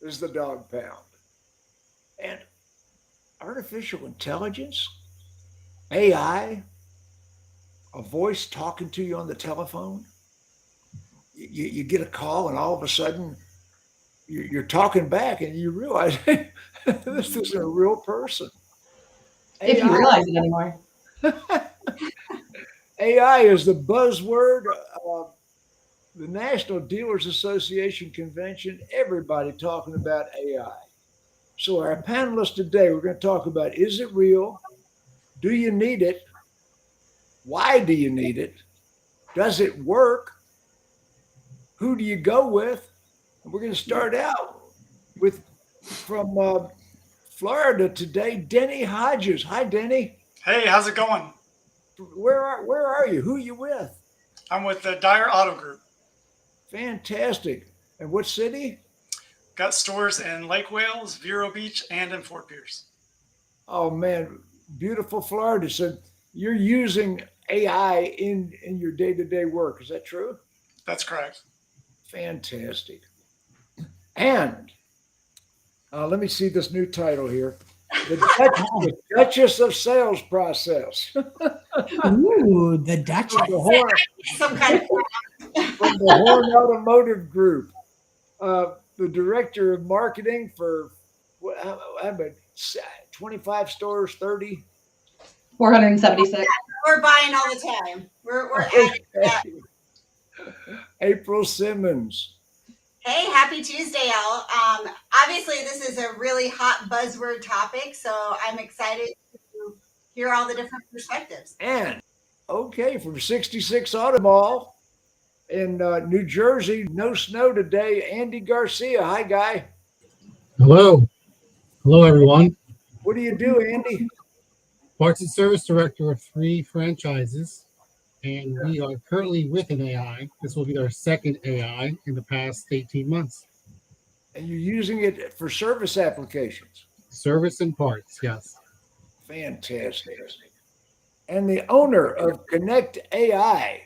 is the Dawg Pound. And artificial intelligence, AI, a voice talking to you on the telephone. You get a call, and all of a sudden you're talking back, and you realize hey, this is a real person. If you AI, realize it anymore. AI is the buzzword. The National Dealers Association convention. Everybody talking about AI. So our panelists today, we're going to talk about: is it real? Do you need it? Why do you need it? Does it work? Who do you go with? And we're going to start out with from Florida today, Denny Hodges. Hi, Denny. Hey, how's it going? Where are you? Who are you with? I'm with the Dyer Auto Group. Fantastic. And what city? Got stores in Lake Wales, Vero Beach, and in Fort Pierce. Oh man, beautiful Florida. So you're using AI in your day to day work. Is that true? That's correct. Fantastic. And let me see this new title here. The Duchess of Sales Process. Ooh, the Duchess. From the Horn, Some kind of from the Horn Automotive Group. The director of marketing for what, how about 25 stores, 30? 476. we're buying all the time. We're adding that. April Simmons. Hey, happy Tuesday, y'all. Obviously, this is a really hot buzzword topic, so I'm excited to hear all the different perspectives. And okay, from 66 Auto Mall in New Jersey, no snow today. Andy Garcia. Hi, guy. Hello. Hello, everyone. What do you do, Andy? Parts and Service Director of 3 franchises, and we are currently with an AI. This will be our second AI in the past 18 months. And you're using it for service applications. Service and parts, yes. Fantastic. And the owner of Connect AI,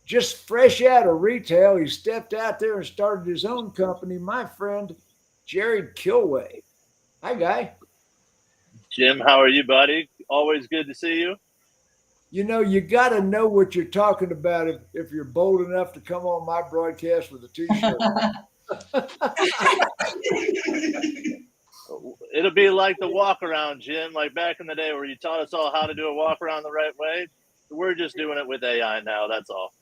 just fresh out of retail, he stepped out there and started his own company. My friend, Jared Kilway. Hi, guy. Jim, how are you, buddy? Always good to see you. You know, you got to know what you're talking about if you're bold enough to come on my broadcast with a t-shirt. It'll be like the walk around, Jim, like back in the day where you taught us all how to do a walk around the right way. We're just doing it with AI now. That's all.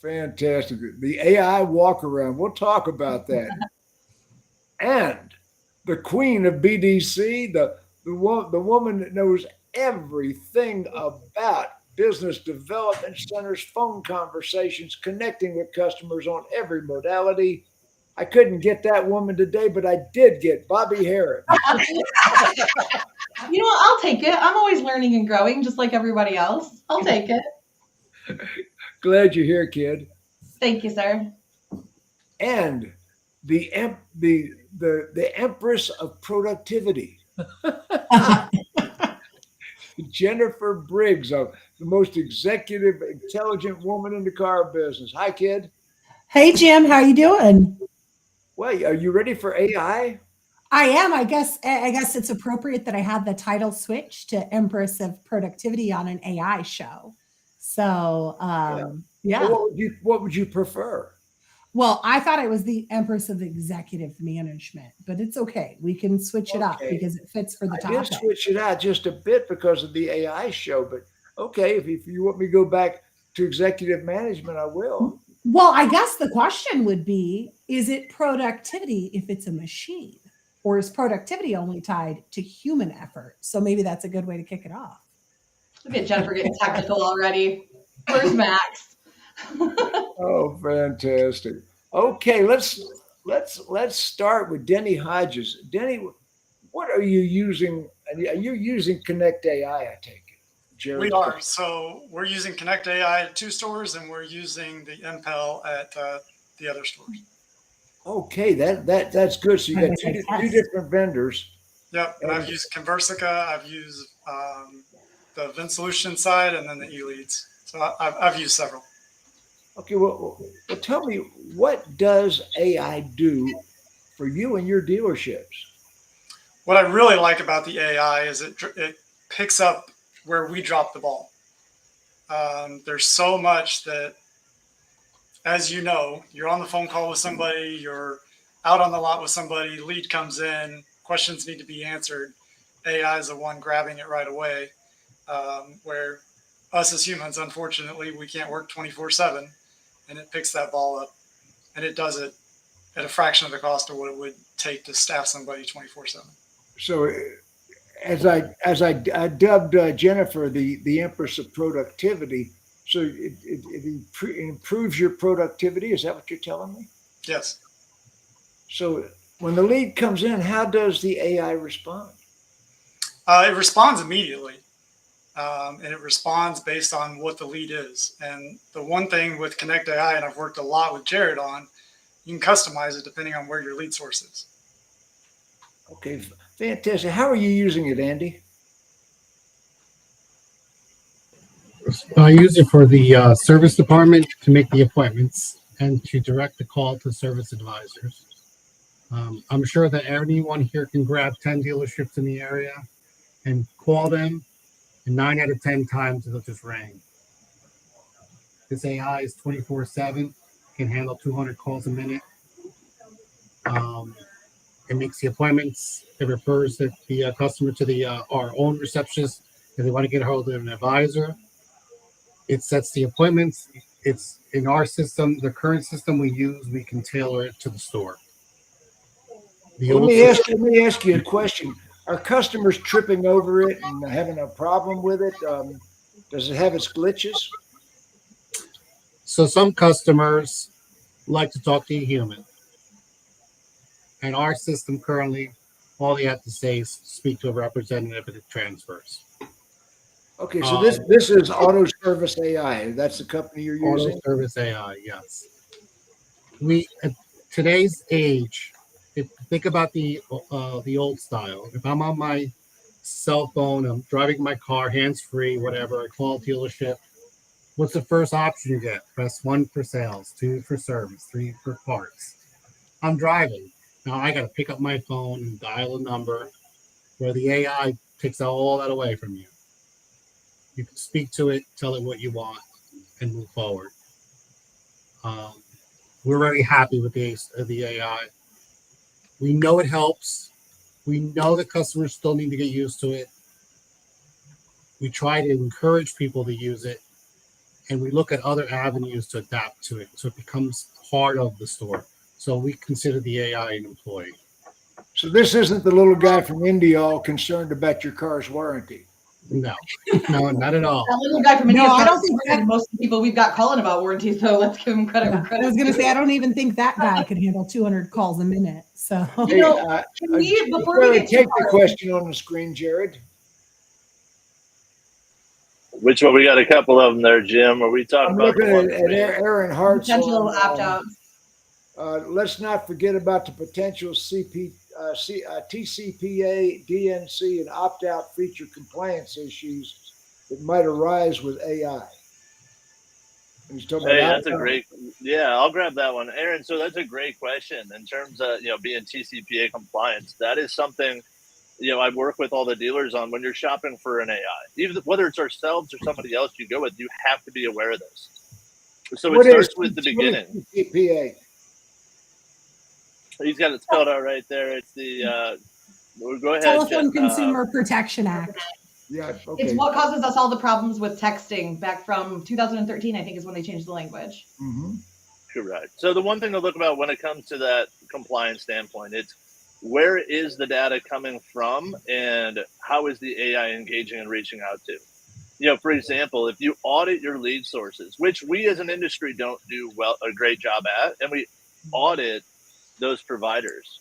Fantastic. The AI walk around. We'll talk about that. And the queen of BDC, the woman that knows everything about business development centers, phone conversations, connecting with customers on every modality. I couldn't get that woman today, but I did get Bobby Harris. You know what? I'll take it. I'm always learning and growing, just like everybody else. I'll take it. Glad you're here, kid. Thank you, sir. And the Empress of Productivity, Jennifer Briggs, the most executive, intelligent woman in the car business. Hi, kid. Hey, Jim, how you doing? Well, are you ready for AI? I am. I guess it's appropriate that I had the title switch to Empress of Productivity on an AI show. So, yeah. Well, what would you prefer? Well, I thought it was the Empress of Executive Management, but it's okay. We can switch it up because it fits for the I did topic. switch it out just a bit because of the AI show, but okay, if you want me to go back to executive management, I will. Well, I guess the question would be, is it productivity if it's a machine? Or is productivity only tied to human effort? So maybe that's a good way to kick it off. Look at Jennifer getting technical already. Where's Max? Oh, fantastic. Okay, let's start with Denny Hodges. Denny, what are you using? Are you using Connect AI, I take it? Jared? We are. So we're using Connect AI at 2 stores, and we're using the Impel at the other stores. Okay, that's good. So you got two different vendors. Yep. And I've used Conversica. I've used the VinSolution side, and then the eLeads. So I've used several. Okay, well, tell me, what does AI do for you and your dealerships? What I really like about the AI is it picks up where we drop the ball. There's so much that, as you know, you're on the phone call with somebody, you're out on the lot with somebody, lead comes in, questions need to be answered. AI is the one grabbing it right away. Where us as humans, unfortunately, we can't work 24/7, and it picks that ball up, and it does it at a fraction of the cost of what it would take to staff somebody 24/7. So, as I dubbed Jennifer the Empress of Productivity, so it improves your productivity. Is that what you're telling me? Yes. So, when the lead comes in, how does the AI respond? It responds immediately, and it responds based on what the lead is. And the one thing with Connect AI, and I've worked a lot with Jared on, you can customize it depending on where your lead source is. Okay, fantastic. How are you using it, Andy? I use it for the service department to make the appointments and to direct the call to service advisors. I'm sure that anyone here can grab 10 dealerships in the area and call them, and 9 out of 10 times it'll just ring. This AI is 24/7, can handle 200 calls a minute. It makes the appointments. It refers the customer to our own receptionist if they want to get a hold of an advisor. It sets the appointments. It's in our system, the current system we use, we can tailor it to the store. Let me ask you a question. Are customers tripping over it and having a problem with it? Does it have its glitches? So some customers like to talk to a human. And our system currently, all they have to say is speak to a representative and it transfers. Okay, so this is Auto Service AI. That's the company you're using? Auto Service AI, yes. At today's age, think about the old style. If I'm on my cell phone, I'm driving my car, hands-free, whatever, I call a dealership, what's the first option you get? Press 1 for sales, 2 for service, 3 for parts. I'm driving. Now I got to pick up my phone and dial a number where the AI takes all that away from you. You can speak to it, tell it what you want, and move forward. We're very happy with the AI. We know it helps. We know that customers still need to get used to it. We try to encourage people to use it, and we look at other avenues to adapt to it so it becomes part of the store. So we consider the AI an employee. So this isn't the little guy from India all concerned about your car's warranty. No, not at all. That little guy from India. No, I don't think that. Most of the people we've got calling about warranties, so let's give him credit. Yeah, I was going to say, I don't even think that guy could handle 200 calls a minute. So, Hey, can we, before we get take too the far, question on the screen, Jared. Which one? We got a couple of them there, Jim. Are we talking I'm about the looking one at for me? Aaron Hart's potential on, opt-outs. let's not forget about the potential TCPA, DNC, and opt-out feature compliance issues that might arise with AI. And he's talking Hey, about that's a great. Yeah, I'll grab that one, Aaron. So that's a great question in terms of being TCPA compliance. That is something I work with all the dealers on when you're shopping for an AI, even whether it's ourselves or somebody else you go with. You have to be aware of this. So it starts with the beginning. TCPA. He's got it spelled out right there. It's the go ahead. Telephone Consumer Protection Act. Yeah, okay. It's what causes us all the problems with texting back from 2013, I think, is when they changed the language. Mm-hmm. Correct. So the one thing to look about when it comes to that compliance standpoint, it's where is the data coming from and how is the AI engaging and reaching out to? For example, if you audit your lead sources, which we as an industry don't do a great job at, and we audit those providers.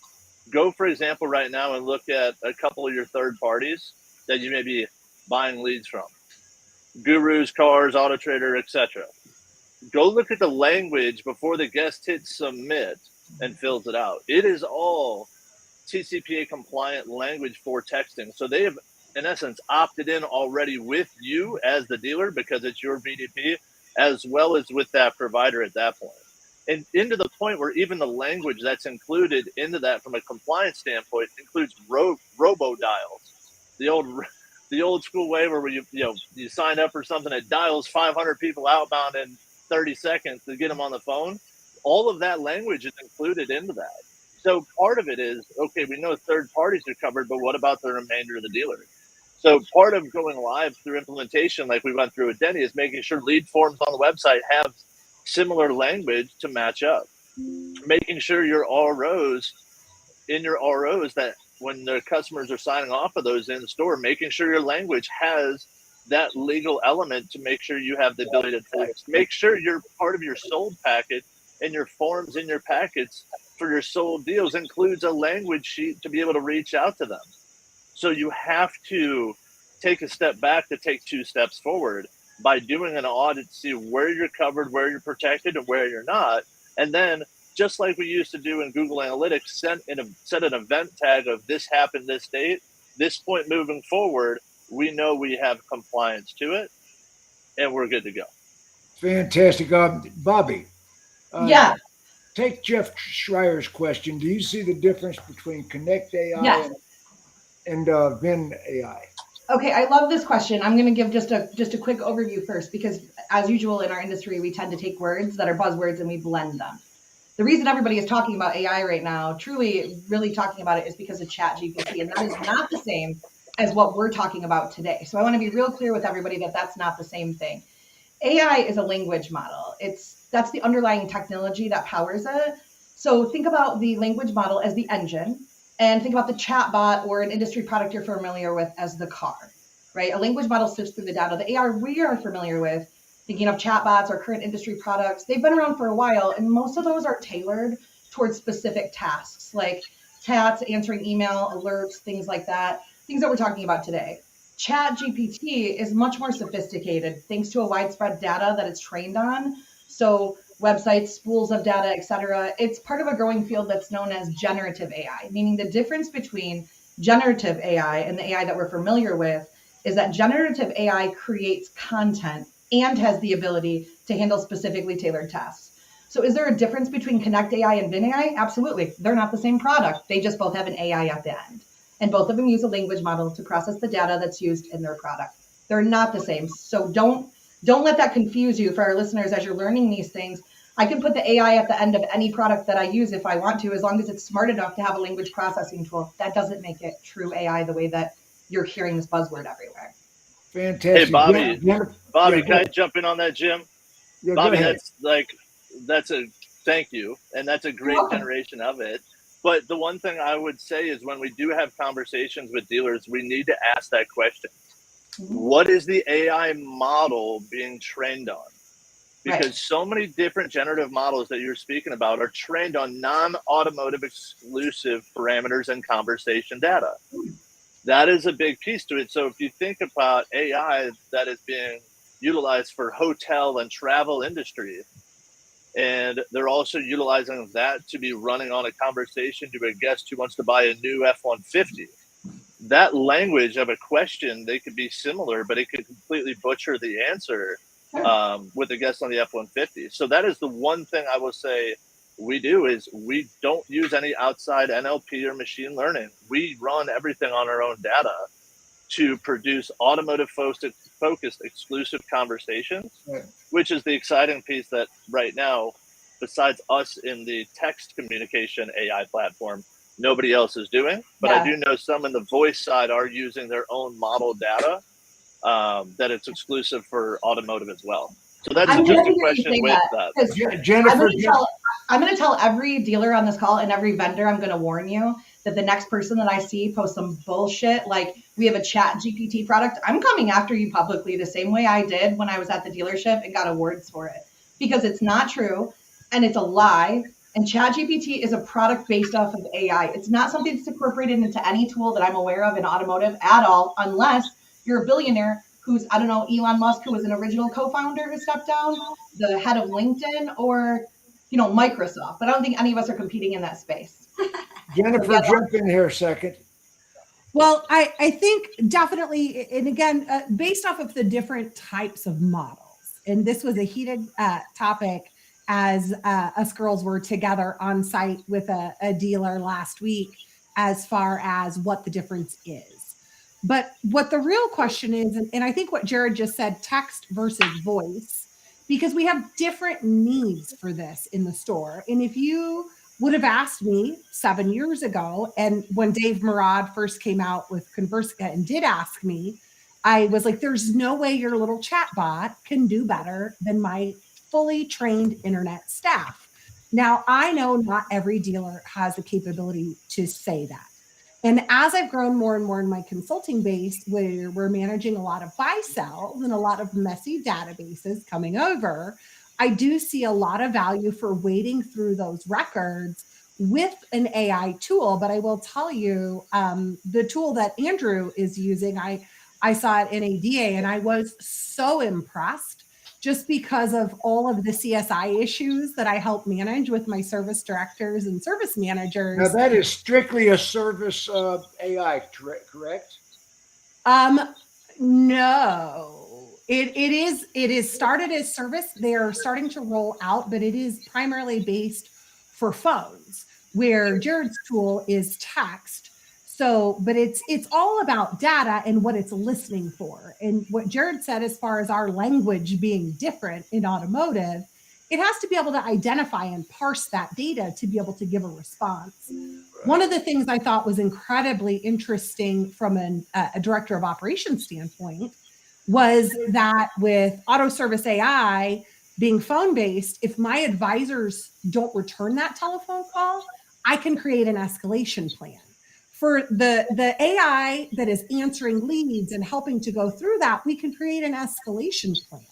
Go, for example, right now and look at a couple of your third parties that you may be buying leads from. Gurus, Cars, Auto Trader, etc. Go look at the language before the guest hits submit and fills it out. It is all TCPA compliant language for texting. So they have, in essence, opted in already with you as the dealer because it's your VDP, as well as with that provider at that point. and into the point where even the language that's included into that from a compliance standpoint includes robo dials, the old school way where you sign up for something that dials 500 people outbound in 30 seconds to get them on the phone. All of that language is included into that. So part of it is, okay, we know third parties are covered, but what about the remainder of the dealers? So part of going live through implementation, like we went through with Denny, is making sure lead forms on the website have similar language to match up. Making sure your ROs that when their customers are signing off of those in store, making sure your language has that legal element to make sure you have the ability to text. Make sure your part of your sold packet and your forms in your packets for your sold deals includes a language sheet to be able to reach out to them. So you have to take a step back to take two steps forward by doing an audit to see where you're covered, where you're protected, and where you're not. And then, just like we used to do in Google Analytics, set an event tag of this happened this date. This point moving forward, we know we have compliance to it, and we're good to go. Fantastic. Bobby, Yeah. take Jeff Schreier's question. Do you see the difference between Connect AI Yes. and Vin AI? Okay, I love this question. I'm going to give just a quick overview first, because as usual in our industry, we tend to take words that are buzzwords and we blend them. The reason everybody is talking about AI right now, truly really talking about it, is because of ChatGPT, and that is not the same as what we're talking about today. So I want to be real clear with everybody that that's not the same thing. AI is a language model. That's the underlying technology that powers it. So think about the language model as the engine, and think about the chatbot or an industry product you're familiar with as the car, right? A language model sifts through the data. The AI we are familiar with, thinking of chatbots or current industry products, they've been around for a while, and most of those are tailored towards specific tasks, like chats, answering email, alerts, things like that, things that we're talking about today. ChatGPT is much more sophisticated thanks to a widespread data that it's trained on. So websites, spools of data, et cetera. It's part of a growing field that's known as generative AI, meaning the difference between generative AI and the AI that we're familiar with is that generative AI creates content and has the ability to handle specifically tailored tasks. So is there a difference between Connect AI and Vin AI? Absolutely. They're not the same product. They just both have an AI at the end. And both of them use a language model to process the data that's used in their product. They're not the same. So don't let that confuse you for our listeners as you're learning these things. I can put the AI at the end of any product that I use if I want to, as long as it's smart enough to have a language processing tool. That doesn't make it true AI the way that you're hearing this buzzword everywhere. Fantastic. Hey, Bobby, Yeah, can I jump in on that, Jim? yeah, Bobby, go ahead. that's a thank you, and that's a great generation of it. But the one thing I would say is when we do have conversations with dealers, we need to ask that question. What is the AI model being trained on? Because so many different generative models that you're speaking about are trained on non-automotive exclusive parameters and conversation data. That is a big piece to it. So if you think about AI that is being utilized for hotel and travel industry, and they're also utilizing that to be running on a conversation to a guest who wants to buy a new F-150. That language of a question, they could be similar, but it could completely butcher the answer with a guest on the F-150. So that is the one thing I will say we do is we don't use any outside NLP or machine learning. We run everything on our own data to produce automotive focused exclusive conversations, which is the exciting piece that right now, besides us in the text communication AI platform, nobody else is doing. But I do know some in the voice side are using their own model data that it's exclusive for automotive as well. So that's just a question with that. Jennifer, I'm going to tell every dealer on this call and every vendor, I'm going to warn you that the next person that I see post some bullshit like we have a ChatGPT product, I'm coming after you publicly the same way I did when I was at the dealership and got awards for it, because it's not true and it's a lie. And ChatGPT is a product based off of AI. It's not something that's incorporated into any tool that I'm aware of in automotive at all, unless you're a billionaire who's, I don't know, Elon Musk, who was an original co-founder who stepped down, the head of LinkedIn, or, Microsoft. But I don't think any of us are competing in that space. Jennifer, jump in here a second. Well, I think definitely, and again, based off of the different types of models, and this was a heated topic as us girls were together on site with a dealer last week as far as what the difference is. But what the real question is, and I think what Jared just said, text versus voice, because we have different needs for this in the store. And if you would have asked me 7 years ago, and when Dave Murad first came out with Conversica and did ask me, I was like, there's no way your little chat bot can do better than my fully trained internet staff. Now, I know not every dealer has the capability to say that. And as I've grown more and more in my consulting base, where we're managing a lot of buy sells and a lot of messy databases coming over, I do see a lot of value for wading through those records with an AI tool. But I will tell you, the tool that Andrew is using, I saw it in ADA and I was so impressed just because of all of the CSI issues that I help manage with my service directors and service managers. Now that is strictly a service AI, correct? No, it is started as service. They are starting to roll out, but it is primarily based for phones, where Jared's tool is text. So, but it's all about data and what it's listening for. And what Jared said, as far as our language being different in automotive, it has to be able to identify and parse that data to be able to give a response. One of the things I thought was incredibly interesting from a director of operations standpoint was that with auto service AI being phone-based, if my advisors don't return that telephone call, I can create an escalation plan. For the AI that is answering leads and helping to go through that, we can create an escalation plan.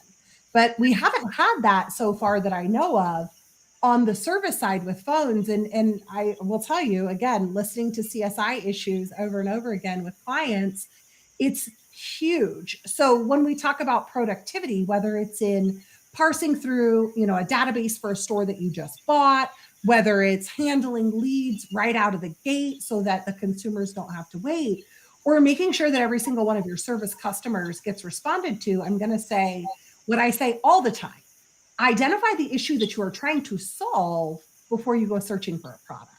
But we haven't had that so far that I know of on the service side with phones. And I will tell you, again, listening to CSI issues over and over again with clients, it's huge. So when we talk about productivity, whether it's in parsing through, a database for a store that you just bought, whether it's handling leads right out of the gate so that the consumers don't have to wait, or making sure that every single one of your service customers gets responded to, I'm going to say what I say all the time: identify the issue that you are trying to solve before you go searching for a product.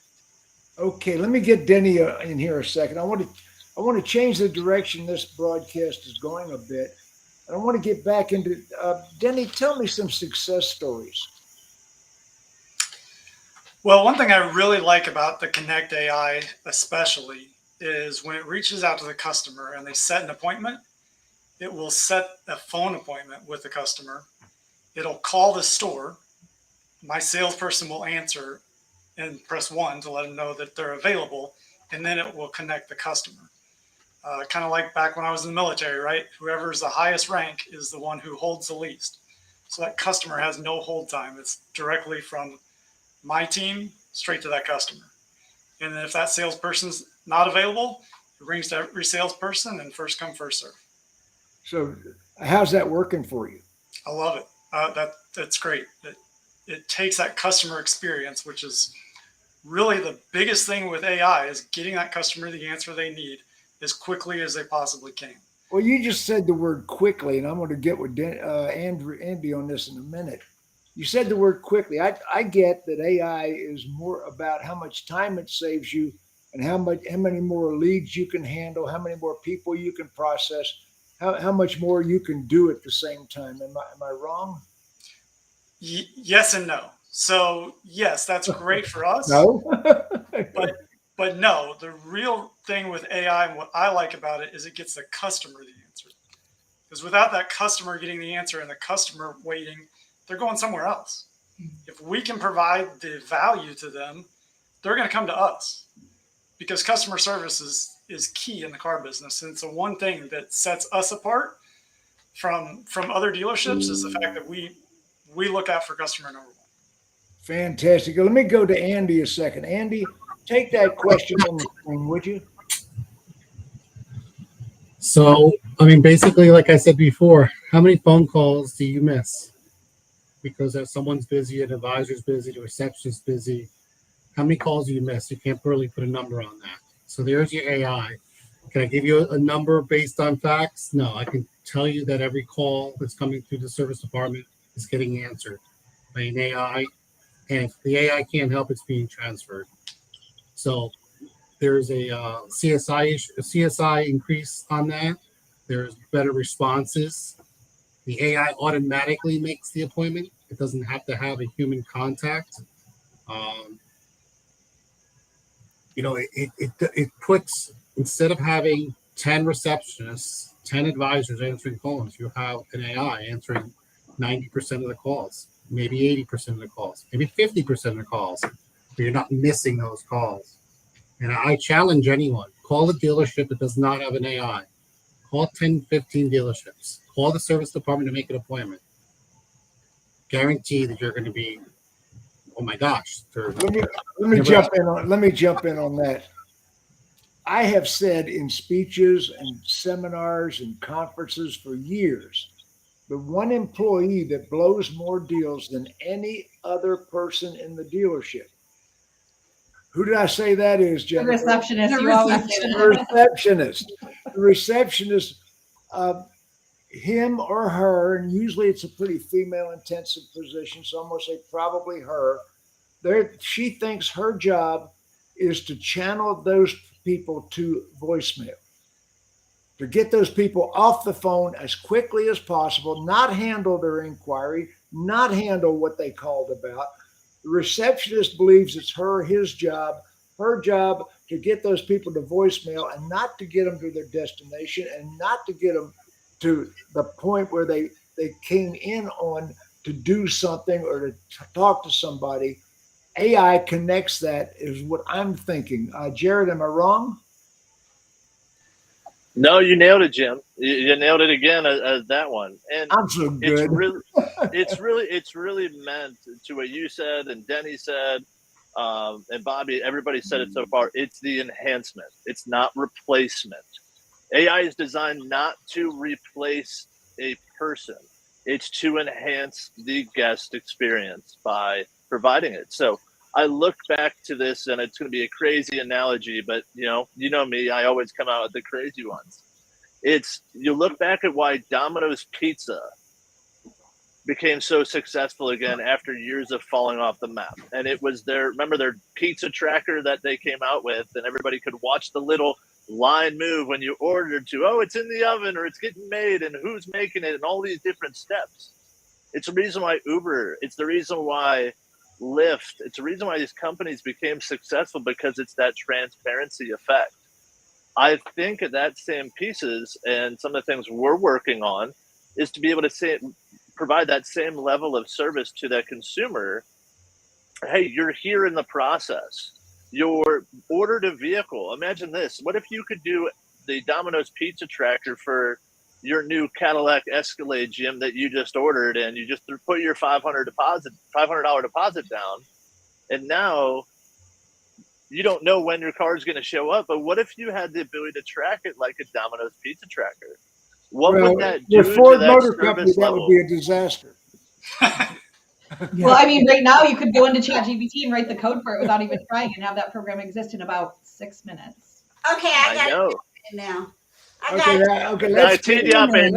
Okay, let me get Denny in here a second. I want to change the direction this broadcast is going a bit. And I want to get back into Denny. Tell me some success stories. Well, one thing I really like about the Connect AI especially is when it reaches out to the customer and they set an appointment, it will set a phone appointment with the customer. It'll call the store. My salesperson will answer and press 1 to let them know that they're available, and then it will connect the customer. Kind of like back when I was in the military, right? Whoever's the highest rank is the one who holds the least. So that customer has no hold time. It's directly from my team straight to that customer. And then if that salesperson's not available, it rings to every salesperson and first come, first serve. So how's that working for you? I love it. That's great. It takes that customer experience, which is really the biggest thing with AI, is getting that customer the answer they need as quickly as they possibly can. Well, you just said the word quickly, and I'm going to get with Andy on this in a minute. You said the word quickly. I get that AI is more about how much time it saves you and how many more leads you can handle, how many more people you can process, how much more you can do at the same time. Am I wrong? Yes and no. So yes, that's great for us. No. But no, the real thing with AI and what I like about it is it gets the customer the answer. Because without that customer getting the answer and the customer waiting, they're going somewhere else. If we can provide the value to them, they're going to come to us, because customer service is key in the car business. And it's the one thing that sets us apart from other dealerships is the fact that we look out for customer number one. Fantastic. Let me go to Andy a second. Andy, take that question on the screen, would you? So, basically, like I said before, how many phone calls do you miss? Because if someone's busy, an advisor's busy, the receptionist's busy. How many calls do you miss? You can't really put a number on that. So there's your AI. Can I give you a number based on facts? No, I can tell you that every call that's coming through the service department is getting answered by an AI And if the AI can't help, it's being transferred. So there's a CSI increase on that. There's better responses. The AI automatically makes the appointment. It doesn't have to have a human contact. Um, it puts, instead of having 10 receptionists, 10 advisors answering phones, you have an AI answering 90% of the calls, maybe 80% of the calls, maybe 50% of the calls, but you're not missing those calls. And I challenge anyone, call a dealership that does not have an AI. Call 10, 15 dealerships. Call the service department to make an appointment. Guarantee that you're going to be, oh my gosh. Let me jump in on that. I have said in speeches and seminars and conferences for years, the one employee that blows more deals than any other person in the dealership. Who did I say that is, The Jennifer? receptionist. The You always say The that. receptionist. The receptionist, him or her, and usually it's a pretty female intensive position, so I'm going to say probably her. She thinks her job is to channel those people to voicemail, to get those people off the phone as quickly as possible, not handle their inquiry, not handle what they called about. The receptionist believes it's his job to get those people to voicemail and not to get them to their destination and not to get them to the point where they came in on to do something or to talk to somebody. AI connects that, is what I'm thinking. Jared, am I wrong? No, you nailed it, Jim. You nailed it again as that one. And I'm so good. it's really meant to what you said and Denny said, and Bobby. Everybody said it so far. It's the enhancement. It's not replacement. AI is designed not to replace a person. It's to enhance the guest experience by providing it. So I look back to this, and it's going to be a crazy analogy, but you know me, I always come out with the crazy ones. You look back at why Domino's Pizza became so successful again after years of falling off the map. And it was their pizza tracker that they came out with, and everybody could watch the little line move when you ordered to, oh, it's in the oven or it's getting made and who's making it and all these different steps. It's the reason why Uber, it's the reason why Lyft, it's the reason why these companies became successful, because it's that transparency effect. I think of that same pieces, and some of the things we're working on is to be able to provide that same level of service to that consumer. Hey, you're here in the process. Your ordered a vehicle. Imagine this. What if you could do the Domino's Pizza tracker for your new Cadillac Escalade, Jim, that you just ordered, and you just put your $500 deposit down, and now you don't know when your car is going to show up. But what if you had the ability to track it like a Domino's Pizza tracker? What would that do with Ford to that Motor service Company, that level? would be a disaster. Well, I mean, right now you could go into ChatGPT and write the code for it without even trying and have that program exist in about 6 minutes. Okay, I got know. it now. Okay, I teed you up, and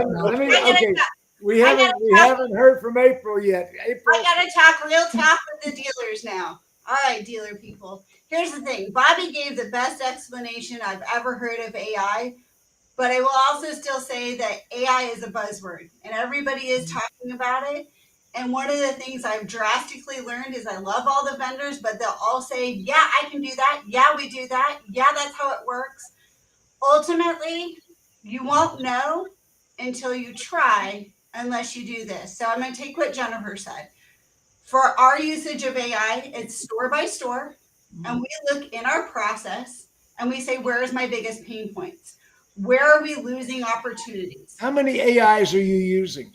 we haven't heard from April yet. April, I gotta talk real talk with the dealers now. All right, dealer people. Here's the thing. Bobby gave the best explanation I've ever heard of AI, but I will also still say that AI is a buzzword and everybody is talking about it. And one of the things I've drastically learned is I love all the vendors, but they'll all say, yeah, I can do that. Yeah, we do that. Yeah, that's how it works. Ultimately, you won't know until you try unless you do this. So I'm going to take what Jennifer said. For our usage of AI, it's store by store. And we look in our process and we say, where is my biggest pain points? Where are we losing opportunities? how many AIs are you using?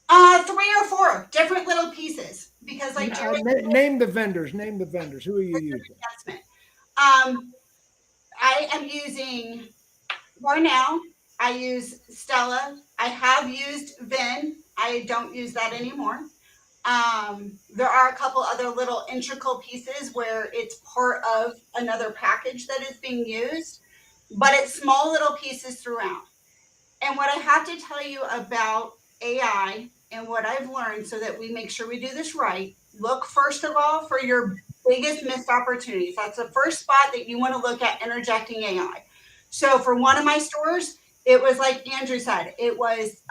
3 or 4 different little pieces. Because like Jared, Name the vendors. Who are you using? I am using Cornell. I use Stella. I have used Vin. I don't use that anymore. There are a couple other little integral pieces where it's part of another package that is being used, but it's small little pieces throughout. And what I have to tell you about AI and what I've learned so that we make sure we do this right look first of all for your biggest missed opportunities. That's the first spot that you want to look at interjecting AI. So for one of my stores, it was like Andrew said, it was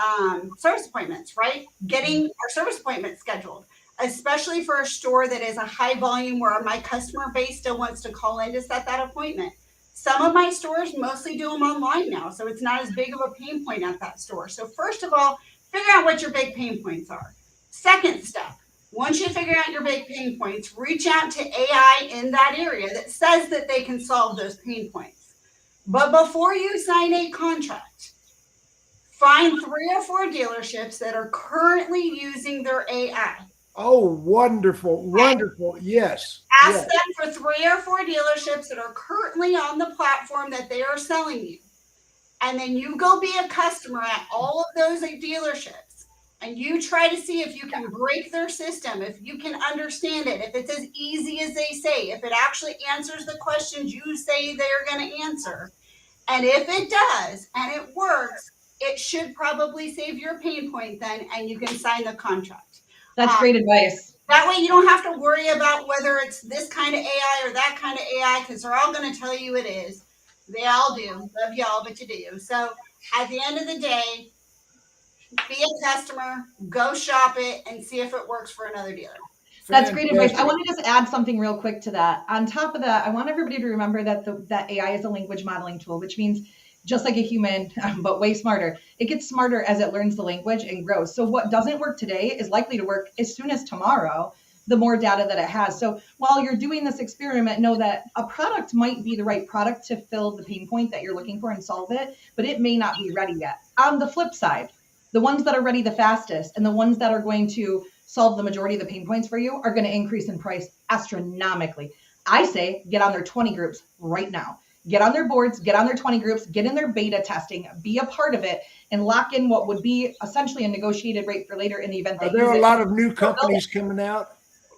service appointments, right? Getting our service appointments scheduled, especially for a store that is a high volume where my customer base still wants to call in to set that appointment. Some of my stores mostly do them online now, so it's not as big of a pain point at that store. So first of all, figure out what your big pain points are. Second step, once you figure out your big pain points, reach out to AI in that area that says that they can solve those pain points. But before you sign a contract, find 3 or 4 dealerships that are currently using their AI. Oh, wonderful, wonderful. Yes. Ask yes. them for 3 or 4 dealerships that are currently on the platform that they are selling you. And then you go be a customer at all of those dealerships and you try to see if you can break their system, if you can understand it, if it's as easy as they say, if it actually answers the questions you say they're going to answer. And if it does and it works, it should probably save your pain point then, and you can sign the contract. That's great advice. That way you don't have to worry about whether it's this kind of AI or that kind of AI, because they're all going to tell you it is. They all do. Love y'all, but you do. So at the end of the day, be a customer, go shop it, and see if it works for another dealer. That's great advice. I want to just add something real quick to that. On top of that, I want everybody to remember that that AI is a language modeling tool, which means just like a human, but way smarter. It gets smarter as it learns the language and grows. So what doesn't work today is likely to work as soon as tomorrow, the more data that it has. So while you're doing this experiment, know that a product might be the right product to fill the pain point that you're looking for and solve it, but it may not be ready yet. On the flip side, the ones that are ready the fastest and the ones that are going to solve the majority of the pain points for you are going to increase in price astronomically. I say get on their 20 groups right now. Get on their boards, get on their 20 groups, get in their beta testing, be a part of it, and lock in what would be essentially a negotiated rate for later in the event. Are there a lot of new companies coming out?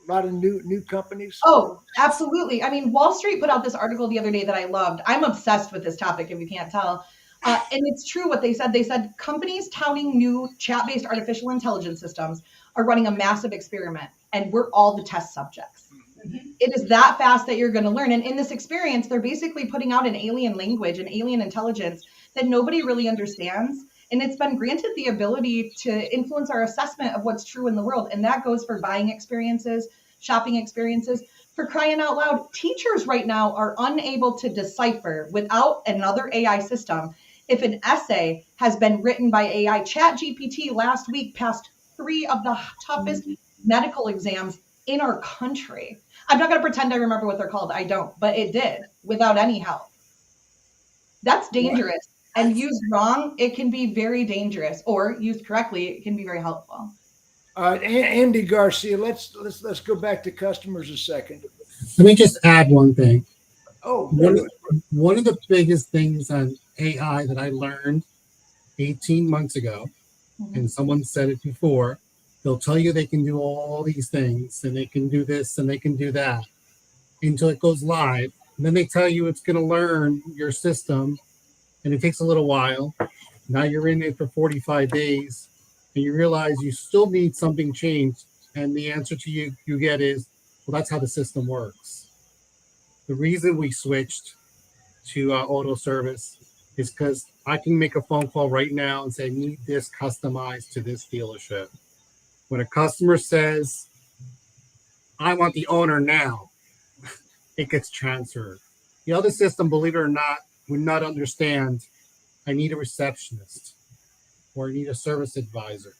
A lot of new companies? Oh, absolutely. I mean, Wall Street put out this article the other day that I loved. I'm obsessed with this topic, if you can't tell. And it's true what they said. They said companies touting new chat-based artificial intelligence systems are running a massive experiment, and we're all the test subjects. Mm-hmm. It is that fast that you're going to learn. And in this experience, they're basically putting out an alien language, an alien intelligence that nobody really understands. And it's been granted the ability to influence our assessment of what's true in the world. And that goes for buying experiences, shopping experiences. For crying out loud, teachers right now are unable to decipher without another AI system if an essay has been written by AI. ChatGPT last week passed 3 of the toughest medical exams in our country. I'm not going to pretend I remember what they're called. I don't, but it did without any help. That's dangerous. And used wrong, it can be very dangerous, or used correctly, it can be very helpful. Andy Garcia, let's go back to customers a second. Let me just add one thing. Oh, one of the biggest things on AI that I learned 18 months ago, and someone said it before, they'll tell you they can do all these things and they can do this and they can do that until it goes live. And then they tell you it's going to learn your system, and it takes a little while. Now you're in it for 45 days and you realize you still need something changed. And the answer to you get is, well, that's how the system works. The reason we switched to auto service is because I can make a phone call right now and say, I need this customized to this dealership. When a customer says, I want the owner now, it gets transferred. The other system, believe it or not, would not understand, I need a receptionist or I need a service advisor.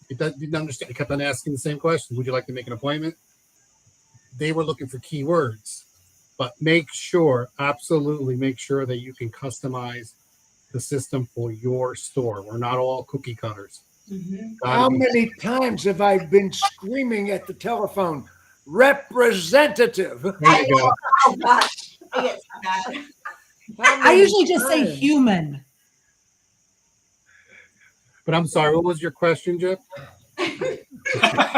It didn't understand. It kept on asking the same question. Would you like to make an appointment? They were looking for keywords, but absolutely make sure that you can customize the system for your store. We're not all cookie cutters. How many times have I been screaming at the telephone, representative? There you go. Oh gosh, I get so bad. I usually just say human. But I'm sorry, what was your question, Jeff? The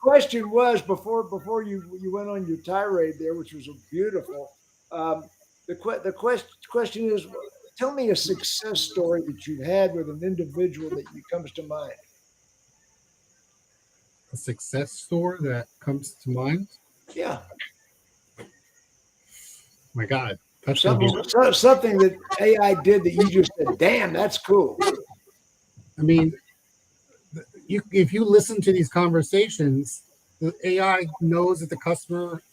question was before you went on your tirade there, which was beautiful. The question is, tell me a success story that you had with an individual that comes to mind. a success story that comes to mind? Yeah. My God, that's gonna be. Something that AI did that you just said, damn, that's cool. I mean, if you listen to these conversations, the AI knows that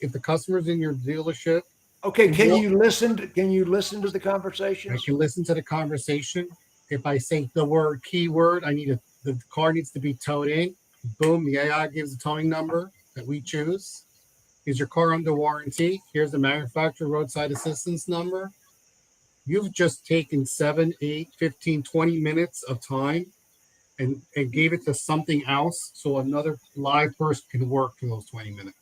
if the customer's in your dealership, Okay, can you listen to the I conversations? can listen to the conversation. If I say the keyword, the car needs to be towed in. Boom, the AI gives the towing number that we choose. Is your car under warranty? Here's the manufacturer roadside assistance number. You've just taken 7, 8, 15, 20 minutes of time and gave it to something else so another live person can work for those 20 minutes.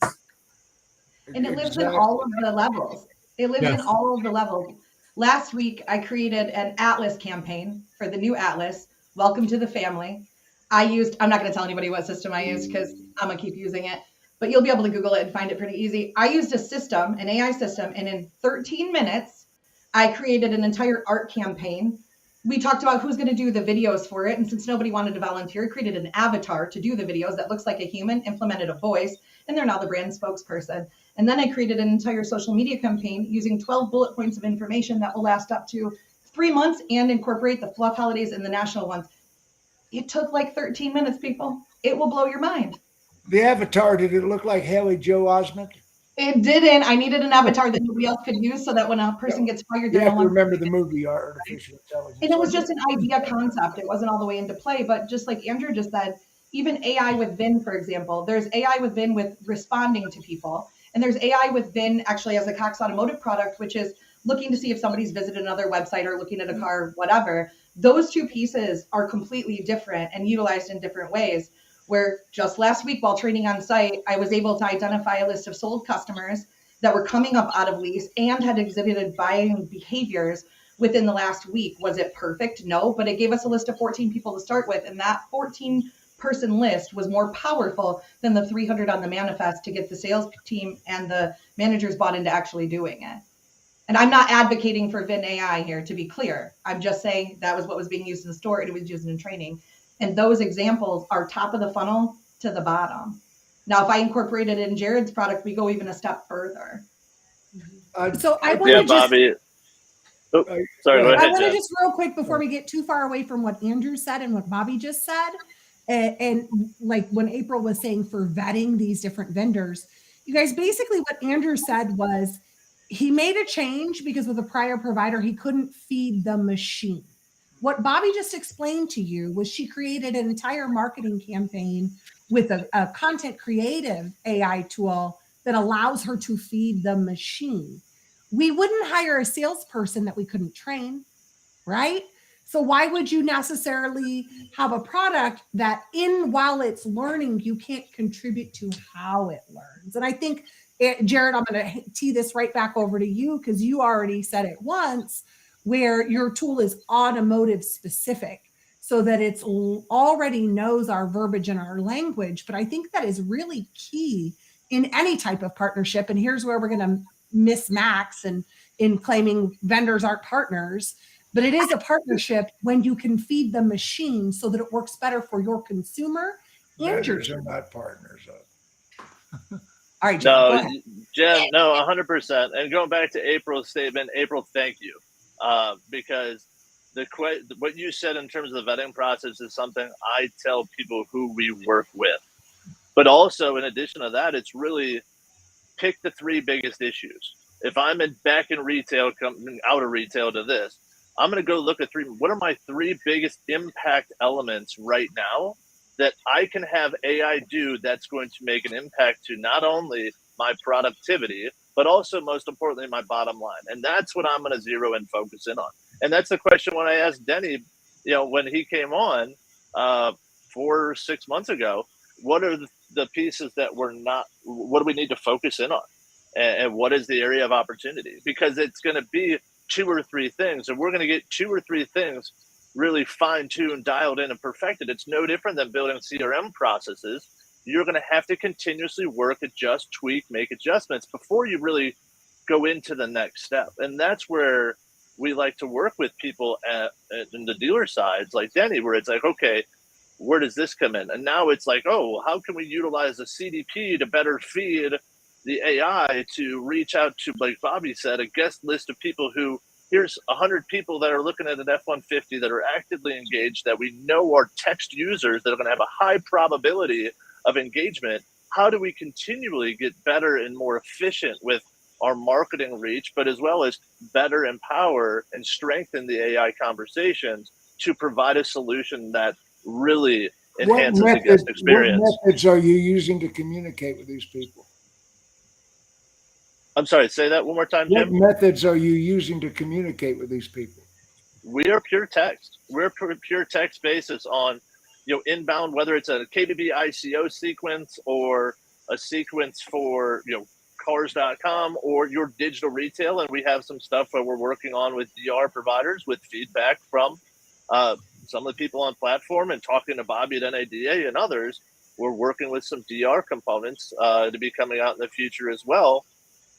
And it lives in Exactly. all of the levels. It lives in Yes. all of the levels. Last week, I created an Atlas campaign for the new Atlas. Welcome to the family. I'm not going to tell anybody what system I used because I'm going to keep using it, but you'll be able to Google it and find it pretty easy. I used a system, an AI system, and in 13 minutes, I created an entire art campaign. We talked about who's going to do the videos for it. And since nobody wanted to volunteer, I created an avatar to do the videos that looks like a human, implemented a voice, and they're now the brand spokesperson. And then I created an entire social media campaign using 12 bullet points of information that will last up to 3 months and incorporate the fluff holidays and the national ones. It took like 13 minutes, people. It will blow your mind. The avatar, did it look like Haley Joe Osment? It didn't. I needed an avatar that nobody else could use so that when a person gets fired, You they're have no to longer. remember the movie Artificial Intelligence. And it was just an idea concept. It wasn't all the way into play. But just like Andrew just said, even AI with VIN, for example, there's AI with VIN with responding to people. And there's AI with VIN actually as a Cox Automotive product, which is looking to see if somebody's visited another website or looking at a car, whatever. Those two pieces are completely different and utilized in different ways. Where just last week while training on site, I was able to identify a list of sold customers that were coming up out of lease and had exhibited buying behaviors within the last week. Was it perfect? No, but it gave us a list of 14 people to start with. And that 14 person list was more powerful than the 300 on the manifest to get the sales team and the managers bought into actually doing it. And I'm not advocating for VIN AI here, to be clear. I'm just saying that was what was being used in the store and it was used in training. And those examples are top of the funnel to the bottom. Now, if I incorporate it in Jared's product, we go even a step further. So I want Yeah, to just, Bobby. Oh, sorry, go I ahead, want to Jen. just real quick before we get too far away from what Andrew said and what Bobby just said, and like when April was saying for vetting these different vendors, you guys, basically what Andrew said was he made a change because with a prior provider, he couldn't feed the machine. What Bobby just explained to you was she created an entire marketing campaign with a content creative AI tool that allows her to feed the machine. We wouldn't hire a salesperson that we couldn't train, right? So why would you necessarily have a product that while it's learning, you can't contribute to how it learns? And I think, Jared, I'm going to tee this right back over to you because you already said it once, where your tool is automotive specific so that it's already knows our verbiage and our language. But I think that is really key in any type of partnership. And here's where we're going to miss Max and in claiming vendors aren't partners. But it is a partnership when you can feed the machine so that it works better for your consumer and your. Vendors are not partners. All right, Jen, go No, ahead. Jen, no, 100%. And going back to April's statement, April, thank you, because what you said in terms of the vetting process is something I tell people who we work with. But also, in addition to that, it's really pick the 3 biggest issues. If I'm back in retail, coming out of retail to this, I'm going to go look at what are my 3 biggest impact elements right now that I can have AI do that's going to make an impact to not only my productivity, but also most importantly, my bottom line. And that's what I'm going to zero and focus in on. And that's the question when I asked Denny, when he came on 4 or 6 months ago, what are the pieces that what do we need to focus in on? And what is the area of opportunity? Because it's going to be 2 or 3 things, and we're going to get 2 or 3 things really fine-tuned, dialed in, and perfected. It's no different than building CRM processes. You're going to have to continuously work, adjust, tweak, make adjustments before you really go into the next step. And that's where we like to work with people in the dealer sides, like Denny, where it's like, okay, where does this come in? And now it's like, oh, how can we utilize the CDP to better feed the AI to reach out to, like Bobby said, a guest list of people who, here's 100 people that are looking at an F-150 that are actively engaged, that we know are text users that are going to have a high probability of engagement. How do we continually get better and more efficient with our marketing reach, but as well as better empower and strengthen the AI conversations to provide a solution that really enhances the guest experience? What methods are you using to communicate with these people? I'm sorry, say that one more time, What Jim. methods are you using to communicate with these people? We are pure text. We're pure text basis on, inbound, whether it's a KBB ICO sequence or a sequence for, cars.com or your digital retail. And we have some stuff that we're working on with DR providers with feedback from some of the people on platform, and talking to Bobby at NADA and others. We're working with some DR components to be coming out in the future as well.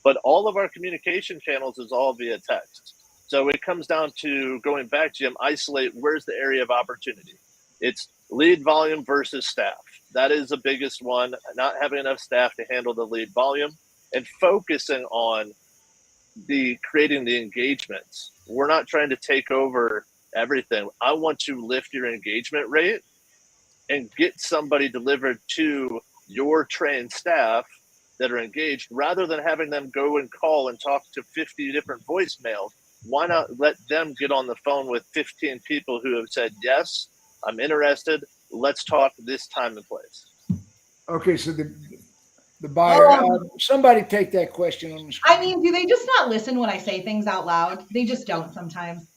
But all of our communication channels is all via text. So it comes down to, going back, Jim, isolate where's the area of opportunity. It's lead volume versus staff. That is the biggest one, not having enough staff to handle the lead volume, and focusing on creating the engagements. We're not trying to take over everything. I want to lift your engagement rate and get somebody delivered to your trained staff that are engaged, rather than having them go and call and talk to 50 different voicemails. Why not let them get on the phone with 15 people who have said, yes, I'm interested. Let's talk this time and place. Okay, so the buyer, somebody take that question on the screen. I mean, do they just not listen when I say things out loud? They just don't sometimes.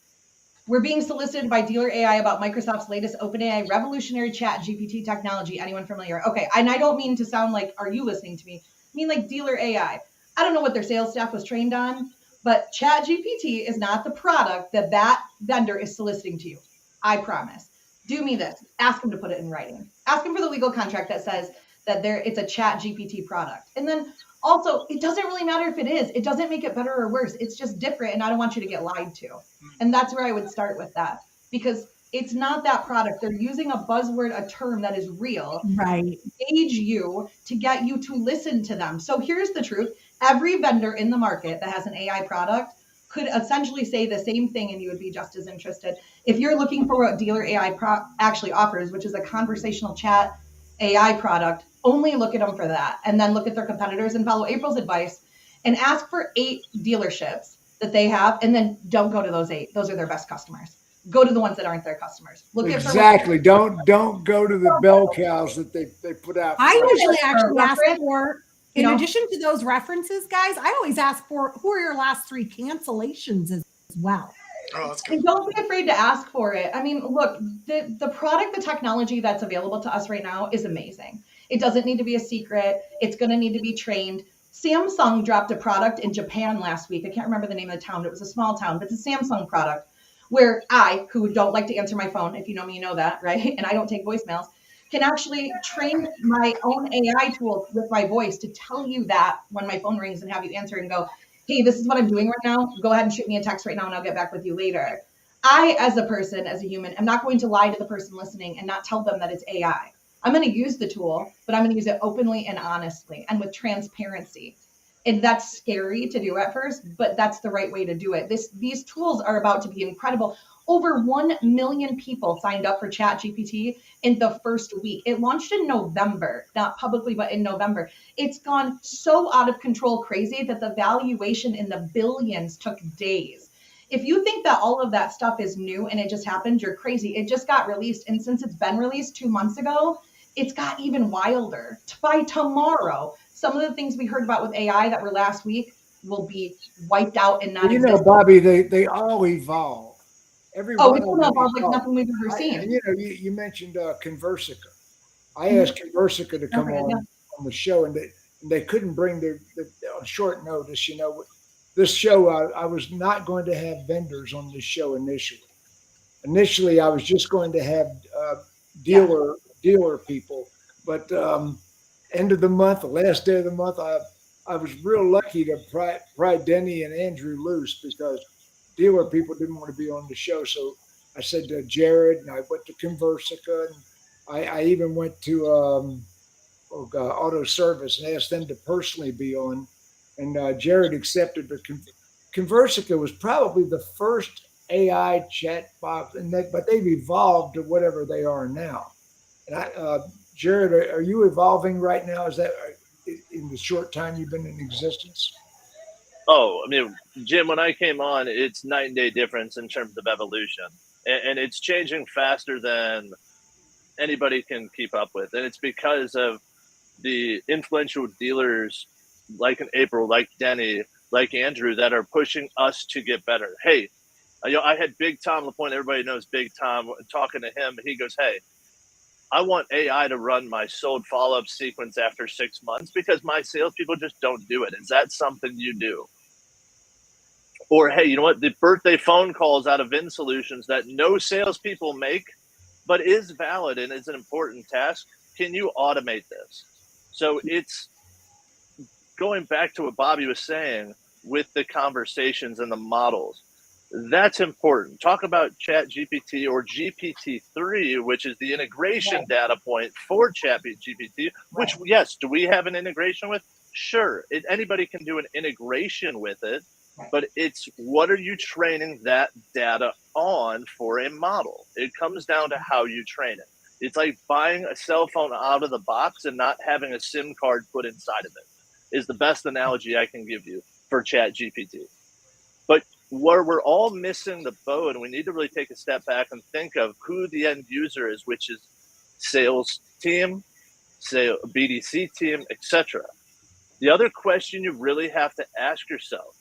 We're being solicited by Dealer AI about Microsoft's latest OpenAI revolutionary chat GPT technology. Anyone familiar? Okay, and I don't mean to sound like, are you listening to me? I mean like Dealer AI. I don't know what their sales staff was trained on, but chat GPT is not the product that vendor is soliciting to you. I promise. Do me this. Ask them to put it in writing. Ask them for the legal contract that says that it's a chat GPT product. And then also, it doesn't really matter if it is. It doesn't make it better or worse. It's just different, and I don't want you to get lied to. And that's where I would start with that, because it's not that product. They're using a buzzword, a term that is real, Right. engage you to get you to listen to them. So here's the truth. Every vendor in the market that has an AI product could essentially say the same thing, and you would be just as interested. If you're looking for what Dealer AI actually offers, which is a conversational chat AI product, only look at them for that, and then look at their competitors and follow April's advice and ask for 8 dealerships that they have, and then don't go to those 8. Those are their best customers. Go to the ones that aren't their customers. Look exactly. Don't go to the bell cows that they put out. I usually actually ask for, in know? addition to those references, guys, I always ask for who are your last 3 cancellations as well. Oh, that's good. And don't be afraid to ask for it. I mean, look, the product, the technology that's available to us right now is amazing. It doesn't need to be a secret. It's going to need to be trained. Samsung dropped a product in Japan last week. I can't remember the name of the town. It was a small town, but it's a Samsung product where I, who don't like to answer my phone, if you know me, you know that, right? And I don't take voicemails, can actually train my own AI tool with my voice to tell you that when my phone rings, and have you answer and go, hey, this is what I'm doing right now. Go ahead and shoot me a text right now, and I'll get back with you later. I, as a person, as a human, am not going to lie to the person listening and not tell them that it's AI. I'm going to use the tool, but I'm going to use it openly and honestly and with transparency. And that's scary to do at first, but that's the right way to do it. These tools are about to be incredible. Over 1 million people signed up for ChatGPT in the first week. It launched in November, not publicly, but in November. It's gone so out of control crazy that the valuation in the billions took days. If you think that all of that stuff is new and it just happened, you're crazy. It just got released. And since it's been released 2 months ago, it's got even wilder. By tomorrow, some of the things we heard about with AI that were last week will be wiped out and not exist. Bobby, they all evolve. It's going to evolve like nothing we've ever seen. You mentioned Conversica. I asked Conversica to come on the show, and they couldn't bring their on short notice. This show, I was not going to have vendors on this show initially. Initially, I was just going to have dealer people, but end of the month, the last day of the month, I was real lucky to pry Denny and Andrew loose, because dealer people didn't want to be on the show. So I said to Jared, and I went to Conversica, I even went to auto service and asked them to personally be on, and Jared accepted. But Conversica was probably the first AI chat box, but they've evolved to whatever they are now. And Jared, are you evolving right now? Is that in the short time you've been in existence? Oh, I mean, Jim, when I came on, it's night and day difference in terms of evolution, and it's changing faster than anybody can keep up with, and it's because of the influential dealers like an April, like Denny, like Andrew that are pushing us to get better. Hey, I had Big Tom LaPointe. Everybody knows Big Tom. Talking to him, he goes, "Hey, I want AI to run my sold follow-up sequence after 6 months because my salespeople just don't do it. Is that something you do?" Or, hey, you know what? The birthday phone calls out of Vin Solutions that no salespeople make, but is valid and is an important task. Can you automate this? So it's going back to what Bobby was saying with the conversations and the models. That's important. Talk about Chat GPT or GPT-3, which is the integration data point for Chat GPT, which, yes, do we have an integration with? Sure. Anybody can do an integration with it, but it's what are you training that data on for a model? It comes down to how you train it. It's like buying a cell phone out of the box and not having a SIM card put inside of it is the best analogy I can give you for Chat GPT. But where we're all missing the boat, and we need to really take a step back and think of who the end user is, which is sales team, BDC team, etc. The other question you really have to ask yourself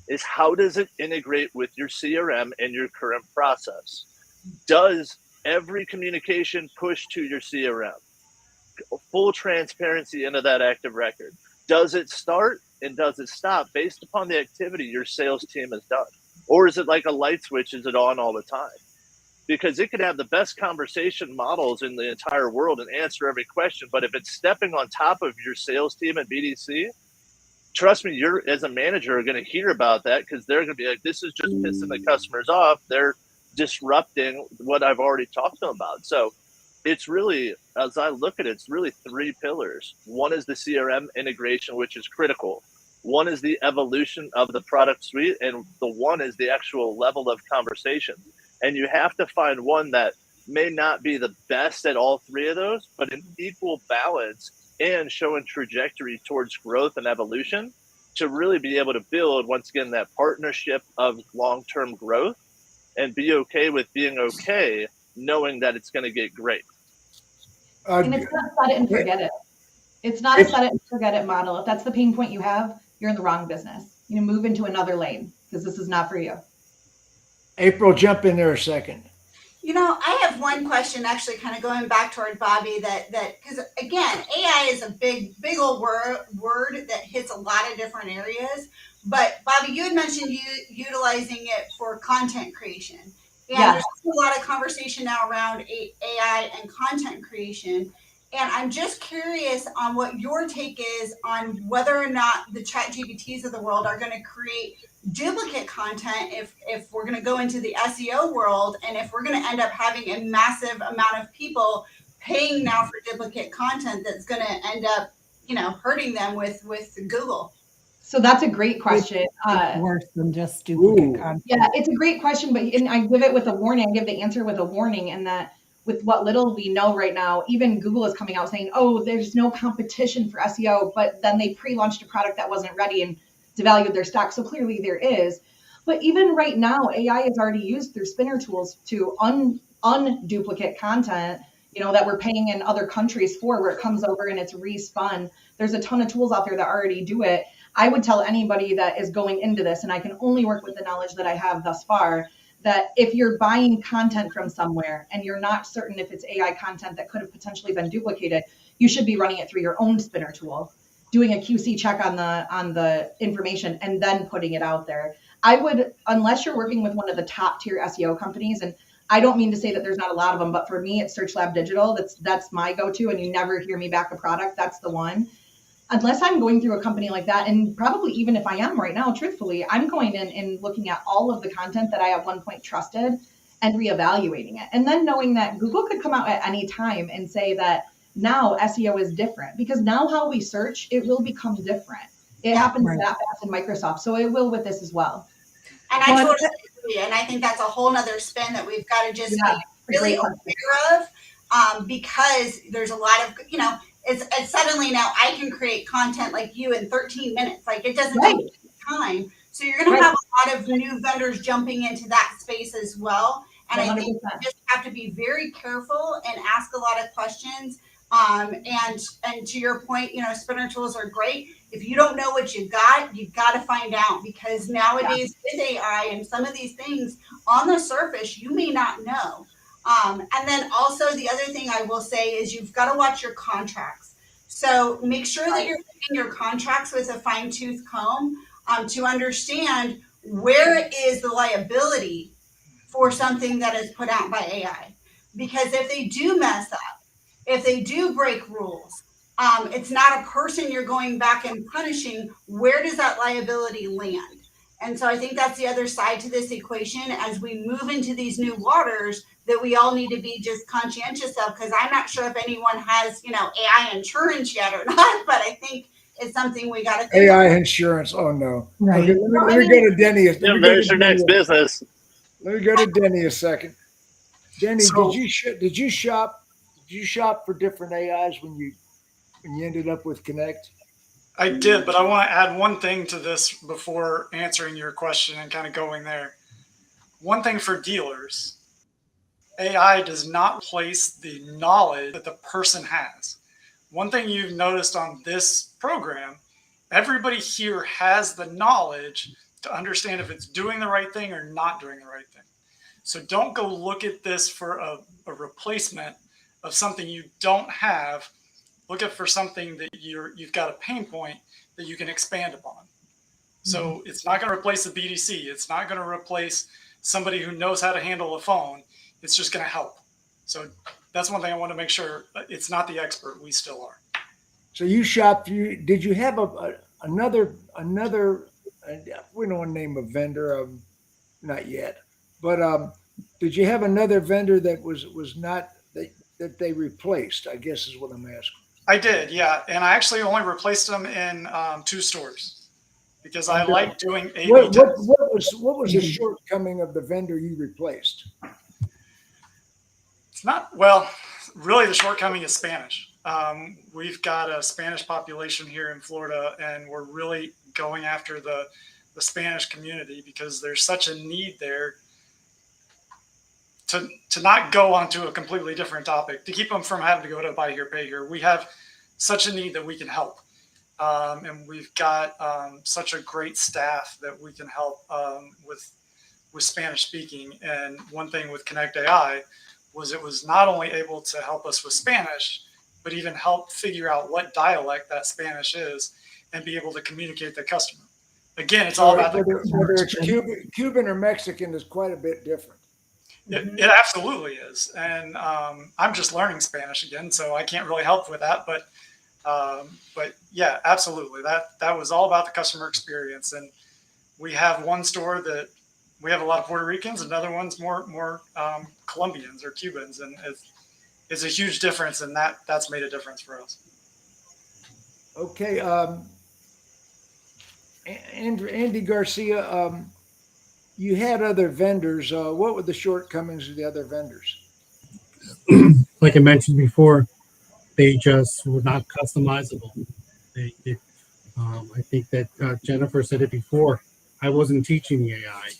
is how does it integrate with your CRM and your current process? Does every communication push to your CRM? Full transparency into that active record. Does it start and does it stop based upon the activity your sales team has done? Or is it like a light switch? Is it on all the time? Because it could have the best conversation models in the entire world and answer every question. But if it's stepping on top of your sales team and BDC, trust me, you're as a manager are going to hear about that because they're going to be like, this is just pissing the customers off. They're disrupting what I've already talked to them about. So it's really, as I look at it, it's really three pillars. One is the CRM integration, which is critical. One is the evolution of the product suite, and the one is the actual level of conversation. And you have to find one that may not be the best at all three of those, but an equal balance and showing trajectory towards growth and evolution to really be able to build, once again, that partnership of long-term growth and be okay with being okay, knowing that it's going to get great. And it's not set it and forget it. It's not a set it and forget it model. If that's the pain point you have, you're in the wrong business. Move into another lane because this is not for you. April, jump in there a second. I have one question actually kind of going back toward Bobby that because again, AI is a big old word that hits a lot of different areas. But Bobby, you had mentioned utilizing it for content creation. And there's a lot of conversation now around AI and content creation. And I'm just curious on what your take is on whether or not the Chat GPTs of the world are going to create duplicate content if we're going to go into the SEO world, and if we're going to end up having a massive amount of people paying now for duplicate content that's going to end up hurting them with Google. So that's a great question. It's worse than just duplicate content. Yeah, it's a great question, but I give it with a warning. I give the answer with a warning, and that with what little we know right now, even Google is coming out saying, oh, there's no competition for SEO, but then they pre-launched a product that wasn't ready and devalued their stock. So clearly there is. But even right now, AI is already used through spinner tools to unduplicate content, that we're paying in other countries for, where it comes over and it's respun. There's a ton of tools out there that already do it. I would tell anybody that is going into this, and I can only work with the knowledge that I have thus far, that if you're buying content from somewhere and you're not certain if it's AI content that could have potentially been duplicated, you should be running it through your own spinner tool, doing a QC check on the information, and then putting it out there. I would, unless you're working with one of the top tier SEO companies, and I don't mean to say that there's not a lot of them, but for me, it's Search Lab Digital. That's my go-to, and you never hear me back a product. That's the one. Unless I'm going through a company like that, and probably even if I am right now, truthfully, I'm going in and looking at all of the content that I at one point trusted and reevaluating it. And then knowing that Google could come out at any time and say that now SEO is different, because now how we search, it will become different. It happens Right. that fast in Microsoft. So it will with this as well. And I Well, totally agree. And I think that's a whole nother spin that we've got to just Yeah, be really great question. aware of, because there's a lot of, it's suddenly now I can create content like you in 13 minutes. Like it doesn't Right. take time. So you're going to have a lot of new vendors jumping into that space as well. And I think 100%. you just have to be very careful and ask a lot of questions. And to your point, spinner tools are great. If you don't know what you've got to find out, because nowadays with AI and some of these things on the surface, you may not know. And then also the other thing I will say is you've got to watch your contracts. So make sure that you're reading your contracts with a fine tooth comb, to understand where is the liability for something that is put out by AI. Because if they do mess up, if they do break rules, it's not a person you're going back and punishing. Where does that liability land? And so I think that's the other side to this equation as we move into these new waters that we all need to be just conscientious of, because I'm not sure if anyone has, AI insurance yet or not, but I think it's something we got to think AI about. insurance. Oh no. Right. Okay, let me go to Denny. Let Yeah, me go there's to your next Denny. business. Let me go to Denny a second. Denny, So- did you shop for different AIs when you ended up with Connect? I did, but I want to add one thing to this before answering your question and kind of going there. One thing for dealers, AI does not replace the knowledge that the person has. One thing you've noticed on this program, everybody here has the knowledge to understand if it's doing the right thing or not doing the right thing. So don't go look at this for a replacement of something you don't have. Look at for something that you've got a pain point that you can expand upon. So it's not going to replace the BDC. It's not going to replace somebody who knows how to handle a phone. It's just going to help. So that's one thing I want to make sure. It's not the expert. We still are. So you shopped. Did you have another? We don't want to name a vendor. Not yet. But did you have another vendor that was not that they replaced? I guess is what I'm asking. I did, yeah, and I actually only replaced them in 2 stores because I like doing A/B What tests. was the shortcoming of the vendor you replaced? It's not really the shortcoming is Spanish. We've got a Spanish population here in Florida, and we're really going after the Spanish community because there's such a need there. To not go onto a completely different topic, to keep them from having to go to buy here, pay here, we have such a need that we can help. And we've got such a great staff that we can help with Spanish speaking. And one thing with Connect AI was it was not only able to help us with Spanish, but even help figure out what dialect that Spanish is and be able to communicate the customer. Again, it's all about whether it's Cuban or Mexican is quite a bit different. It absolutely is, and I'm just learning Spanish again, so I can't really help with that. But yeah, absolutely, that was all about the customer experience. And we have one store that we have a lot of Puerto Ricans, another one's more Colombians or Cubans, and it's a huge difference, and that's made a difference for us. Okay, Andy Garcia. You had other vendors. What were the shortcomings of the other vendors? Like I mentioned before, they just were not customizable. I think that Jennifer said it before. I wasn't teaching the AI.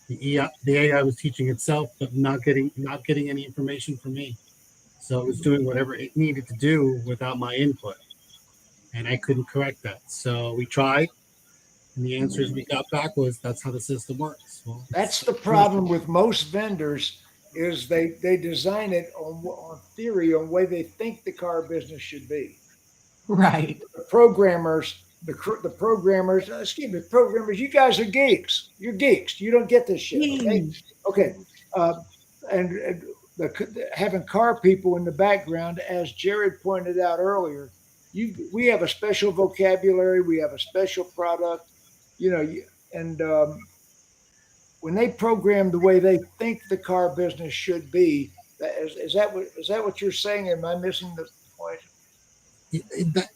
The AI was teaching itself, but not getting any information from me. So it was doing whatever it needed to do without my input, and I couldn't correct that. So we tried, and the answers we got back was, "That's how the system works." Well, That's the problem with most vendors is they design it on theory, on the way they think the car business should be. Right. The programmers, you guys are geeks. You're geeks. You don't get this shit. Okay. And having car people in the background, as Jared pointed out earlier, we have a special vocabulary. We have a special product, and when they program the way they think the car business should be. Is that what you're saying? Am I missing the point?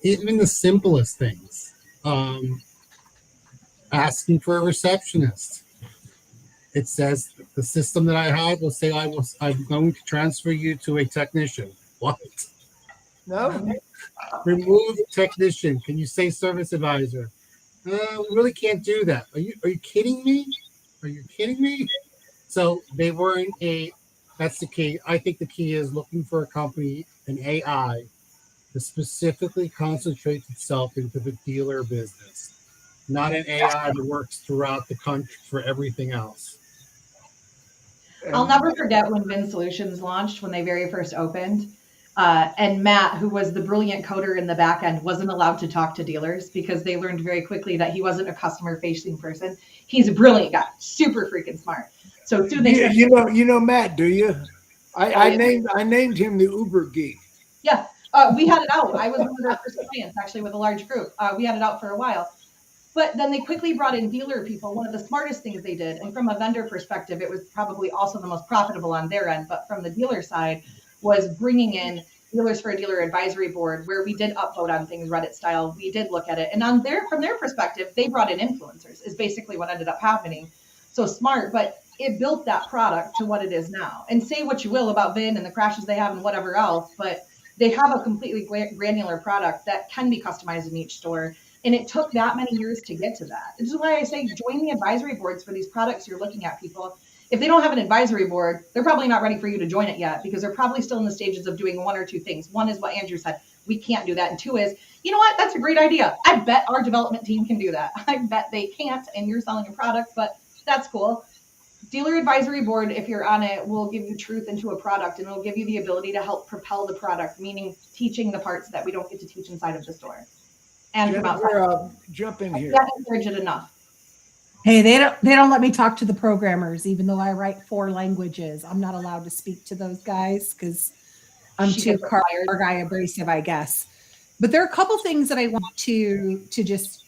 Even the simplest things, asking for a receptionist. It says the system that I have will say I'm going to transfer you to a technician. What? No. Remove technician. Can you say service advisor? We really can't do that. Are you kidding me? Are you kidding me? So they weren't a. That's the key. I think the key is looking for a company, an AI, that specifically concentrates itself into the dealer business, not an AI that works throughout the country for everything else. I'll never forget when Vin Solutions launched when they very first opened. And Matt, who was the brilliant coder in the back end, wasn't allowed to talk to dealers because they learned very quickly that he wasn't a customer facing person. He's a brilliant guy, super freaking smart. So soon they said, you know Matt, do you? I named him the Uber geek. Yeah, we had it out. I was one of their first clients, actually, with a large group. We had it out for a while. But then they quickly brought in dealer people. One of the smartest things they did, and from a vendor perspective, it was probably also the most profitable on their end, but from the dealer side, was bringing in dealers for a dealer advisory board where we did upvote on things Reddit style. We did look at it. And from their perspective, they brought in influencers is basically what ended up happening. So smart, but it built that product to what it is now. And say what you will about Vin and the crashes they have and whatever else, but they have a completely granular product that can be customized in each store. And it took that many years to get to that. This is why I say join the advisory boards for these products you're looking at, people. If they don't have an advisory board, they're probably not ready for you to join it yet because they're probably still in the stages of doing one or two things. One is what Andrew said, we can't do that. And two is, you know what, that's a great idea. I bet our development team can do that. I bet they can't, and you're selling a product, but that's cool. Dealer advisory board, if you're on it, will give you truth into a product and it'll give you the ability to help propel the product, meaning teaching the parts that we don't get to teach inside of the store. And Jennifer, jump in here. That encourage it enough. Hey, they don't let me talk to the programmers, even though I write 4 languages. I'm not allowed to speak to those guys because I'm too car guy abrasive, I guess. But there are a couple things that I want to just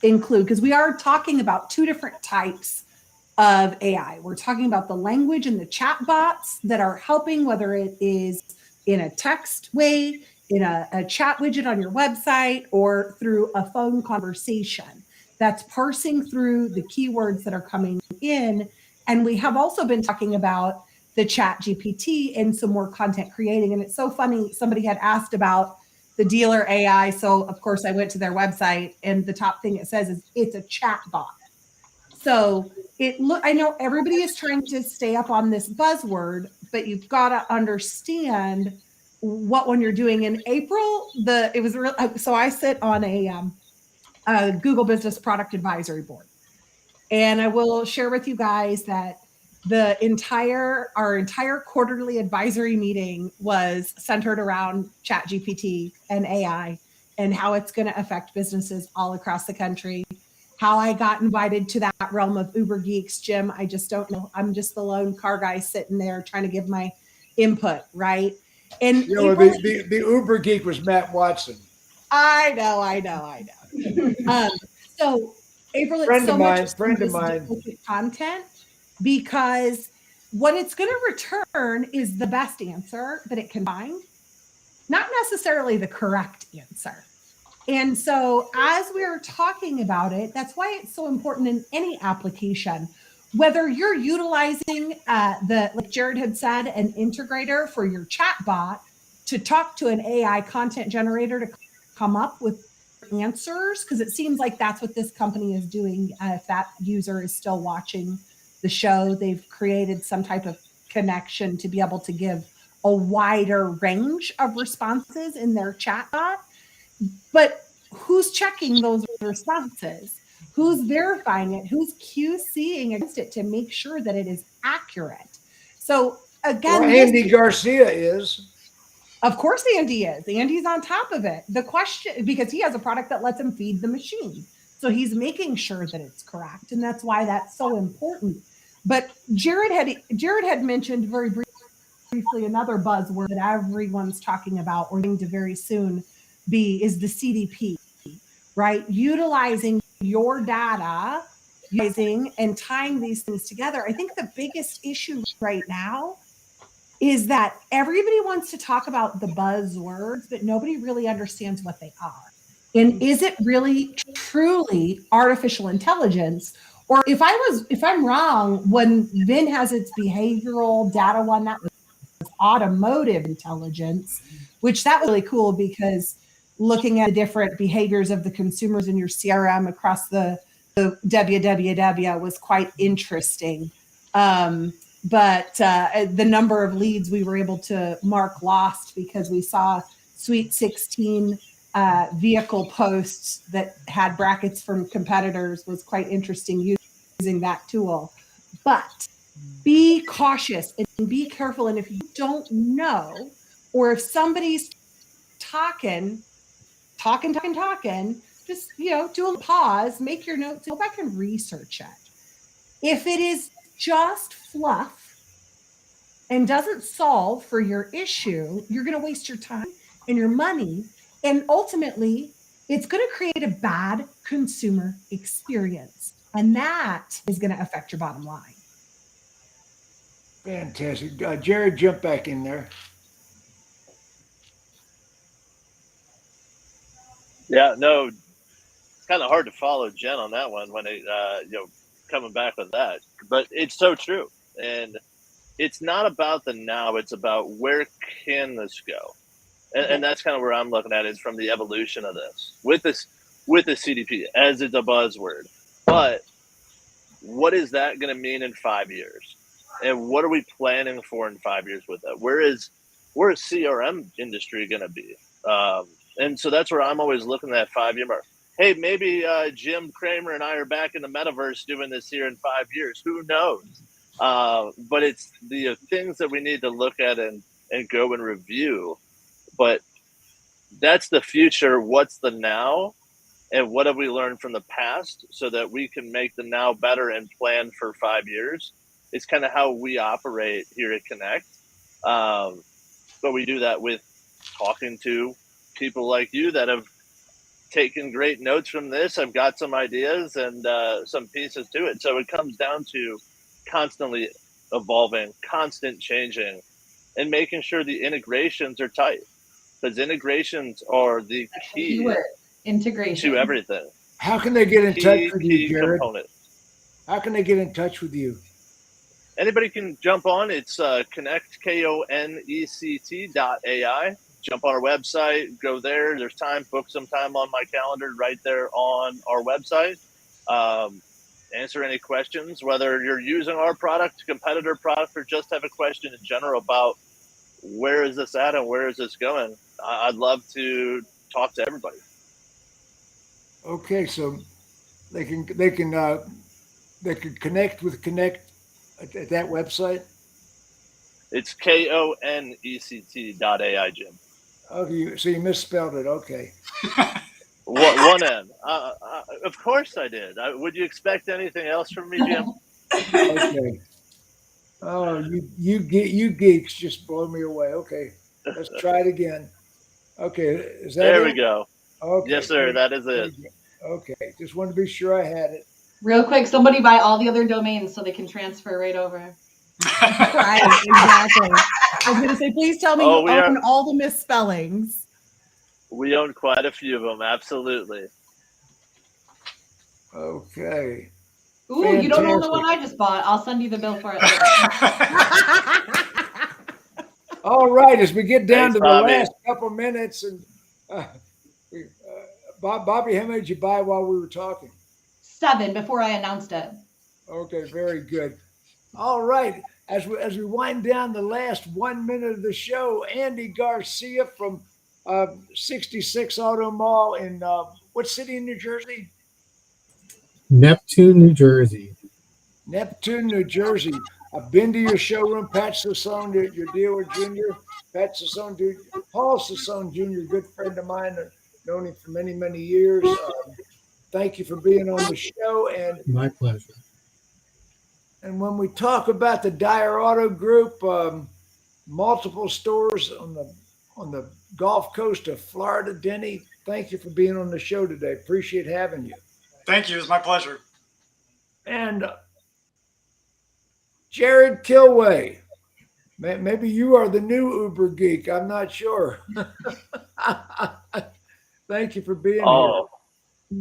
include because we are talking about 2 different types of AI. We're talking about the language and the chat bots that are helping, whether it is in a text way, in a chat widget on your website, or through a phone conversation that's parsing through the keywords that are coming in. And we have also been talking about the chat GPT and some more content creating. And it's so funny, somebody had asked about the dealer AI. So of course I went to their website and the top thing it says is it's a chat bot. So I know everybody is trying to stay up on this buzzword, but you've got to understand what one you're doing. In April, it was real. So I sit on a Google Business Product Advisory Board, and I will share with you guys that our entire quarterly advisory meeting was centered around ChatGPT and AI and how it's going to affect businesses all across the country. How I got invited to that realm of Uber geeks, Jim, I just don't know. I'm just the lone car guy sitting there trying to give my input, right? And the Uber geek was Matt Watson. I know. So April, it's so much friend of mine. Content because what it's going to return is the best answer that it can find, not necessarily the correct answer. And so as we're talking about it, that's why it's so important in any application, whether you're utilizing like Jared had said, an integrator for your chat bot to talk to an AI content generator to come up with answers, because it seems like that's what this company is doing. If that user is still watching the show, they've created some type of connection to be able to give a wider range of responses in their chat bot. But who's checking those responses? Who's verifying it? Who's QCing against it to make sure that it is accurate? So again, Andy Garcia is. Of course Andy is. Andy's on top of it. The question, because he has a product that lets him feed the machine. So he's making sure that it's correct. And that's why that's so important. But Jared had mentioned very briefly another buzzword that everyone's talking about or going to very soon is the CDP, right? Utilizing your data using and tying these things together. I think the biggest issue right now is that everybody wants to talk about the buzzwords, but nobody really understands what they are. And is it really truly artificial intelligence? Or if I'm wrong, when Vin has its behavioral data one, that was automotive intelligence, which that was really cool because looking at the different behaviors of the consumers in your CRM across the www was quite interesting. But the number of leads we were able to mark lost because we saw Sweet 16 vehicle posts that had brackets from competitors was quite interesting using that tool. But be cautious and be careful. And if you don't know, or if somebody's talking, just, do a pause, make your notes, go back and research it. If it is just fluff and doesn't solve for your issue, you're going to waste your time and your money. And ultimately, it's going to create a bad consumer experience. And that is going to affect your bottom line. Fantastic. Jared, jump back in there. Yeah, no, it's kind of hard to follow Jen on that one when it, coming back with that. But it's so true. And it's not about the now, it's about where can this go? And that's kind of where I'm looking at it, is from the evolution of this with the CDP as it's a buzzword. But what is that going to mean in 5 years? And what are we planning for in 5 years with that? Where is CRM industry going to be? And so that's where I'm always looking at that 5 year mark. Hey, maybe Jim Cramer and I are back in the metaverse doing this here in 5 years. Who knows? But it's the things that we need to look at and go and review. But that's the future. What's the now? And what have we learned from the past so that we can make the now better and plan for 5 years? It's kind of how we operate here at Connect. But we do that with talking to people like you that have taken great notes from this. I've got some ideas and some pieces to it. So it comes down to constantly evolving, constant changing, and making sure the integrations are tight. Because integrations are the key integration to everything. How can they get in touch with you, Jared? Component. How can they get in touch with you? Anybody can jump on. It's connect, KONECT.ai. Jump on our website, go there. There's time, book some time on my calendar right there on our website. Answer any questions, whether you're using our product, competitor product, or just have a question in general about where is this at and where is this going. I'd love to talk to everybody. Okay, so they can connect with Connect at that website. It's KONECT.ai, Jim. Okay, so you misspelled it. Okay. One N. Of course I did. Would you expect anything else from me, Jim? Okay. Oh, you geeks just blow me away. Okay, let's try it again. Okay, is that there it? we go. Okay. Yes, sir. That is it. Okay, just wanted to be sure I had it. real quick. Somebody buy all the other domains so they can transfer right over. Right, exactly. I was going to say, please tell me you own all the misspellings. We own quite a few of them. Absolutely. Okay. Ooh, fantastic. You don't know the one I just bought. I'll send you the bill for it later. All right, as we get down to the last couple minutes, and Bobby, how many did you buy while we were talking? 7 before I announced it. Okay, very good. All right, as we wind down the last 1 minute of the show, Andy Garcia from 66 Auto Mall in what city in New Jersey? Neptune, New Jersey. Neptune, New Jersey. I've been to your showroom, Pat Sassone, your dealer junior. Pat Sassone, Paul Sassone Jr., good friend of mine. I've known him for many, many years. Thank you for being on the show. And my pleasure. And when we talk about the Dyer Auto Group, multiple stores on the Gulf Coast of Florida, Denny, thank you for being on the show today. Appreciate having you. Thank you. It's my pleasure. And Jared Kilway. Maybe you are the new Uber geek. I'm not sure. Thank you for being here. Oh,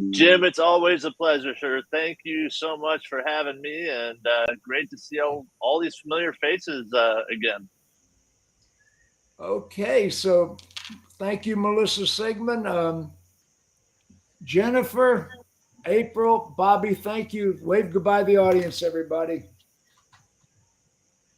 Jim, it's always a pleasure, sir. Thank you so much for having me, and great to see all these familiar faces again. Okay, so thank you, Melissa Sigmund. Jennifer, April, Bobby, thank you. Wave goodbye to the audience, everybody.